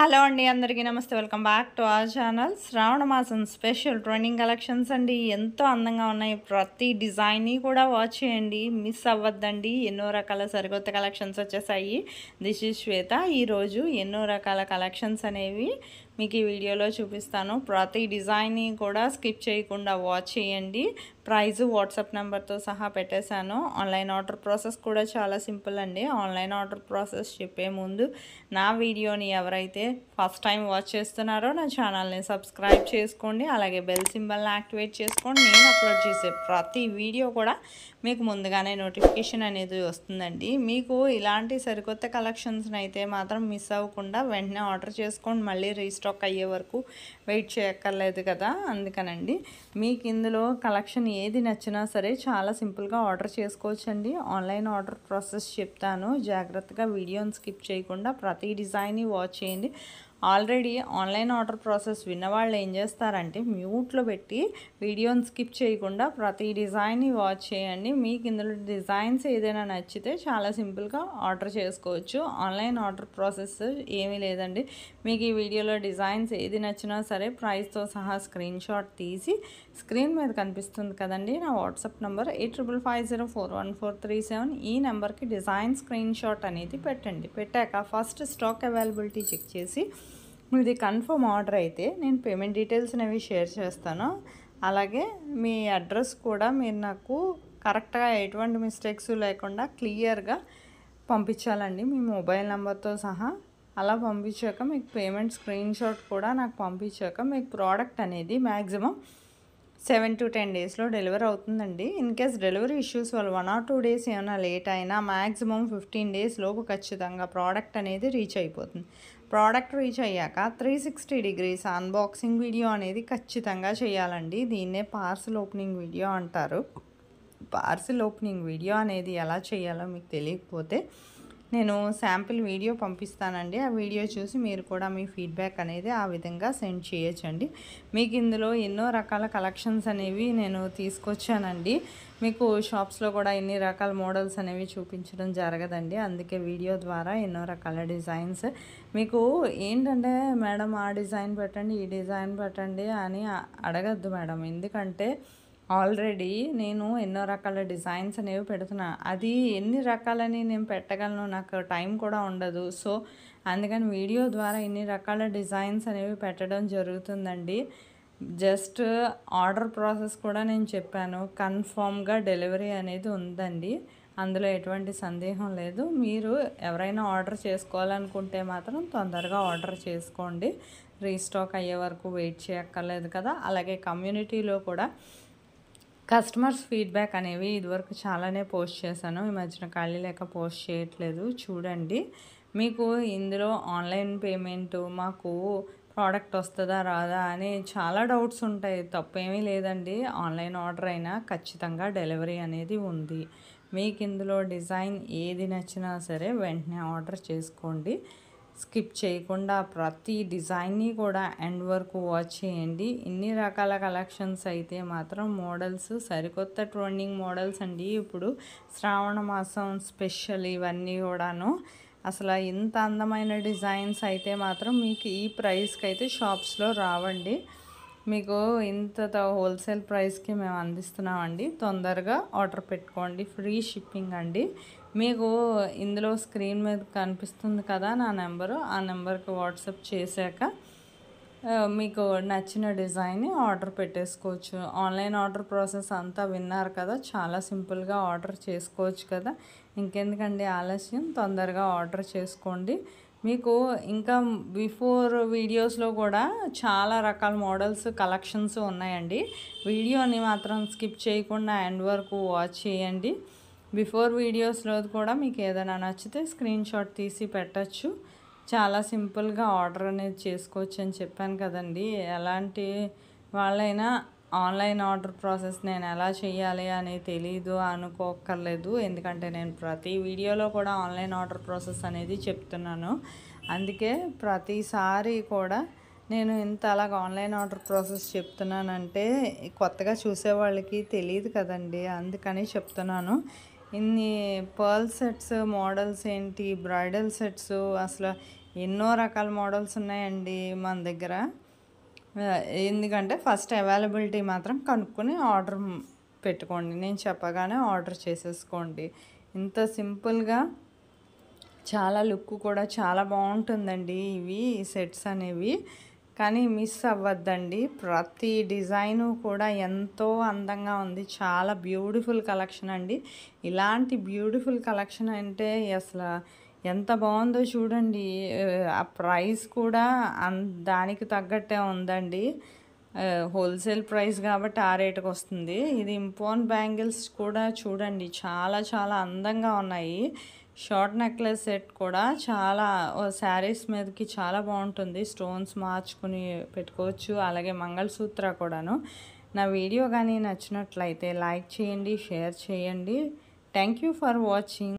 Hello అండి, అందరికీ నమస్తే. Welcome back to our channel. Shravana మాసం స్పెషల్ ట్రెండింగ్ కలెక్షన్స్ అండి. ఎంతో అందంగా ఉన్నాయి. ప్రతి డిజైన్ని కూడా వాచ్ చేయండి, మిస్ అవ్వద్దండి. ఎన్నో రకాల సరికొత్త కలెక్షన్స్ వచ్చేసాయి. దిస్ ఈజ్ శ్వేత. ఈరోజు ఎన్నో రకాల కలెక్షన్స్ అనేవి మీకు ఈ వీడియోలో చూపిస్తాను. ప్రతి డిజైన్ని కూడా స్కిప్ చేయకుండా వాచ్ చేయండి. ప్రైజు వాట్సాప్ నెంబర్తో సహా పెట్టేశాను. ఆన్లైన్ ఆర్డర్ ప్రాసెస్ కూడా చాలా సింపుల్ అండి. ఆన్లైన్ ఆర్డర్ ప్రాసెస్ చెప్పే ముందు నా వీడియోని ఎవరైతే ఫస్ట్ టైం వాచ్ చేస్తున్నారో నా ఛానల్ని సబ్స్క్రైబ్ చేసుకోండి. అలాగే బెల్ సింబల్ని యాక్టివేట్ చేసుకోండి. నేను అప్లోడ్ చేసే ప్రతి వీడియో కూడా మీకు ముందుగానే నోటిఫికేషన్ అనేది వస్తుందండి. మీకు ఇలాంటి సరికొత్త కలెక్షన్స్ని అయితే మాత్రం మిస్ అవ్వకుండా వెంటనే ఆర్డర్ చేసుకోండి. మళ్ళీ రీస్టాక్ అయ్యే వరకు వెయిట్ చేయక్కర్లేదు కదా, అందుకనండి. మీకు ఇందులో కలెక్షన్ ఏది నచ్చినా సరే చాలా సింపుల్గా ఆర్డర్ చేసుకోవచ్చండి. ఆన్లైన్ ఆర్డర్ ప్రాసెస్ చెప్తాను, జాగ్రత్తగా వీడియోని స్కిప్ చేయకుండా ప్రతి డిజైన్ని వాచ్ చేయండి. ఆల్రెడీ ఆన్లైన్ ఆర్డర్ ప్రాసెస్ విన్నవాళ్ళు ఏం చేస్తారంటే మ్యూట్లో పెట్టి వీడియోని స్కిప్ చేయకుండా ప్రతి డిజైన్ని వాచ్ చేయండి. మీకు ఇందులో డిజైన్స్ ఏదైనా నచ్చితే చాలా సింపుల్గా ఆర్డర్ చేసుకోవచ్చు. ఆన్లైన్ ఆర్డర్ ప్రాసెస్ ఏమీ లేదండి. మీకు ఈ వీడియోలో డిజైన్స్ ఏది నచ్చినా సరే ప్రైస్తో సహా స్క్రీన్ షాట్ తీసి స్క్రీన్ మీద కనిపిస్తుంది కదండి నా వాట్సాప్ నెంబర్ 8550414137. ఈ నెంబర్కి డిజైన్ స్క్రీన్ షాట్ అనేది పెట్టండి. పెట్టాక ఫస్ట్ స్టాక్ అవైలబిలిటీ చెక్ చేసి మీది కన్ఫర్మ్ ఆర్డర్ అయితే నేను పేమెంట్ డీటెయిల్స్ అనేవి షేర్ చేస్తాను. అలాగే మీ అడ్రస్ కూడా మీరు నాకు కరెక్ట్గా ఎటువంటి మిస్టేక్స్ లేకుండా క్లియర్గా పంపించాలండి, మీ మొబైల్ నెంబర్తో సహా. అలా పంపించాక మీకు పేమెంట్ స్క్రీన్ షాట్ కూడా నాకు పంపించాక మీకు ప్రోడక్ట్ అనేది మ్యాక్సిమం 7 to 10 డేస్లో డెలివరీ అవుతుందండి. ఇన్ కేస్ డెలివరీ ఇష్యూస్ వల్ల 1 or 2 డేస్ ఏమైనా లేట్ అయినా మ్యాక్సిమం 15 డేస్ లోపు ఖచ్చితంగా ప్రోడక్ట్ అనేది రీచ్ అయిపోతుంది. ప్రోడక్ట్ రీచ్ అయ్యాక 360 degrees అన్బాక్సింగ్ వీడియో అనేది ఖచ్చితంగా చేయాలండి. దీన్నే పార్సల్ ఓపెనింగ్ వీడియో అంటారు. పార్సల్ ఓపెనింగ్ వీడియో అనేది ఎలా చేయాలో మీకు తెలియకపోతే నేను శాంపిల్ వీడియో పంపిస్తానండి. ఆ వీడియో చూసి మీరు కూడా మీ ఫీడ్బ్యాక్ అనేది ఆ విధంగా సెండ్ చేయొచ్చండి. మీకు ఇందులో ఎన్నో రకాల కలెక్షన్స్ అనేవి నేను తీసుకొచ్చానండి. మీకు షాప్స్లో కూడా ఎన్ని రకాల మోడల్స్ అనేవి చూపించడం జరగదండి. అందుకే వీడియో ద్వారా ఎన్నో రకాల డిజైన్స్ మీకు ఏంటంటే, మేడం ఆ డిజైన్ పెట్టండి, ఈ డిజైన్ పెట్టండి అని అడగద్దు మేడం. ఎందుకంటే ఆల్రెడీ నేను ఎన్నో రకాల డిజైన్స్ అనేవి పెడుతున్నా. అది ఎన్ని రకాలని నేను పెట్టగలను, నాకు టైం కూడా ఉండదు. సో అందుకని వీడియో ద్వారా ఎన్ని రకాల డిజైన్స్ అనేవి పెట్టడం జరుగుతుందండి. జస్ట్ ఆర్డర్ ప్రాసెస్ కూడా నేను చెప్పాను. కన్ఫామ్గా డెలివరీ అనేది ఉందండి, అందులో ఎటువంటి సందేహం లేదు. మీరు ఎవరైనా ఆర్డర్ చేసుకోవాలనుకుంటే మాత్రం తొందరగా ఆర్డర్ చేసుకోండి. రీస్టాక్ అయ్యే వరకు వెయిట్ చేయక్కర్లేదు కదా. అలాగే కమ్యూనిటీలో కూడా కస్టమర్స్ ఫీడ్బ్యాక్ అనేవి ఇదివరకు చాలానే పోస్ట్ చేశాను. ఈ మధ్యన ఖాళీ లేక పోస్ట్ చేయట్లేదు. చూడండి, మీకు ఇందులో ఆన్లైన్ పేమెంట్, మాకు ప్రోడక్ట్ వస్తుందా రాదా అని చాలా డౌట్స్ ఉంటాయి. తప్పేమీ లేదండి. ఆన్లైన్ ఆర్డర్ అయినా ఖచ్చితంగా డెలివరీ అనేది ఉంది. మీకు ఇందులో డిజైన్ ఏది నచ్చినా సరే వెంటనే ఆర్డర్ చేసుకోండి. స్కిప్ చేయకుండా ప్రతి డిజైన్ని కూడా ఎండ్ వరకు వాచ్ చేయండి. ఇన్ని రకాల కలెక్షన్స్ అయితే మాత్రం మోడల్స్ సరికొత్త ట్రెండింగ్ మోడల్స్ అండి. ఇప్పుడు శ్రావణ మాసం స్పెషల్ ఇవన్నీ కూడాను. అసలు ఇంత అందమైన డిజైన్స్ అయితే మాత్రం మీకు ఈ ప్రైస్కి అయితే షాప్స్లో రావండి. మీకు ఇంత హోల్సేల్ ప్రైస్కి మేము అందిస్తున్నామండి. తొందరగా ఆర్డర్ పెట్టుకోండి. ఫ్రీ షిప్పింగ్ అండి. మీకు ఇందులో స్క్రీన్ మీద కనిపిస్తుంది కదా నా నెంబరు, ఆ నెంబర్కి వాట్సాప్ చేశాక మీకు నచ్చిన డిజైన్ని ఆర్డర్ పెట్టేసుకోవచ్చు. ఆన్లైన్ ఆర్డర్ ప్రాసెస్ అంతా విన్నారు కదా, చాలా సింపుల్గా ఆర్డర్ చేసుకోవచ్చు కదా. ఇంకెందుకండి ఆలస్యం, తొందరగా ఆర్డర్ చేసుకోండి. మీకు ఇంకా బిఫోర్ వీడియోస్లో కూడా చాలా రకాల మోడల్స్ కలెక్షన్స్ ఉన్నాయండి. వీడియోని మాత్రం స్కిప్ చేయకుండా ఎండ్ వరకు వాచ్ చేయండి. బిఫోర్ వీడియోస్లో కూడా మీకు ఏదైనా నచ్చితే స్క్రీన్ షాట్ తీసి పెట్టచ్చు. చాలా సింపుల్గా ఆర్డర్ అనేది చేసుకోవచ్చు అని చెప్పాను కదండి. ఎలాంటి వాళ్ళైనా ఆన్లైన్ ఆర్డర్ ప్రాసెస్ నేను ఎలా చేయాలి అని తెలీదు అనుకోక్కర్లేదు. ఎందుకంటే నేను ప్రతి వీడియోలో కూడా ఆన్లైన్ ఆర్డర్ ప్రాసెస్ అనేది చెప్తున్నాను. అందుకే ప్రతిసారి కూడా నేను ఇంత అలాగ ఆన్లైన్ ఆర్డర్ ప్రాసెస్ చెప్తున్నానంటే కొత్తగా చూసే వాళ్ళకి తెలియదు కదండి, అందుకని చెప్తున్నాను. ఇన్ని పర్ల్ సెట్స్ మోడల్స్ ఏంటి, బ్రైడల్ సెట్స్, అసలు ఎన్నో రకాల మోడల్స్ ఉన్నాయండి మన దగ్గర. ఎందుకంటే ఫస్ట్ అవైలబిలిటీ మాత్రం కనుక్కొని ఆర్డర్ పెట్టుకోండి. నేను చెప్పగానే ఆర్డర్ చేసేసుకోండి. ఇంత సింపుల్గా చాలా లుక్ కూడా చాలా బాగుంటుందండి ఇవి సెట్స్ అనేవి. కానీ మిస్ అవ్వద్దండి. ప్రతి డిజైను కూడా ఎంతో అందంగా ఉంది. చాలా బ్యూటిఫుల్ కలెక్షన్ అండి. ఇలాంటి బ్యూటిఫుల్ కలెక్షన్ అంటే అసలు ఎంత బాగుందో చూడండి. ఆ ప్రైస్ కూడా దానికి తగ్గట్టే ఉందండి. హోల్సేల్ ప్రైస్ కాబట్టి ఆ రేటుకి వస్తుంది. ఇది ఇంపోన్ బ్యాంగిల్స్ కూడా చూడండి, చాలా చాలా అందంగా ఉన్నాయి. షార్ట్ నెక్లెస్ సెట్ కూడా చాలా శారీస్ మీదకి చాలా బాగుంటుంది. స్టోన్స్ మార్చుకుని పెట్టుకోవచ్చు. అలాగే మంగళసూత్ర కూడాను. నా వీడియో కానీ నచ్చినట్లయితే లైక్ చేయండి, షేర్ చేయండి. Thank you for watching.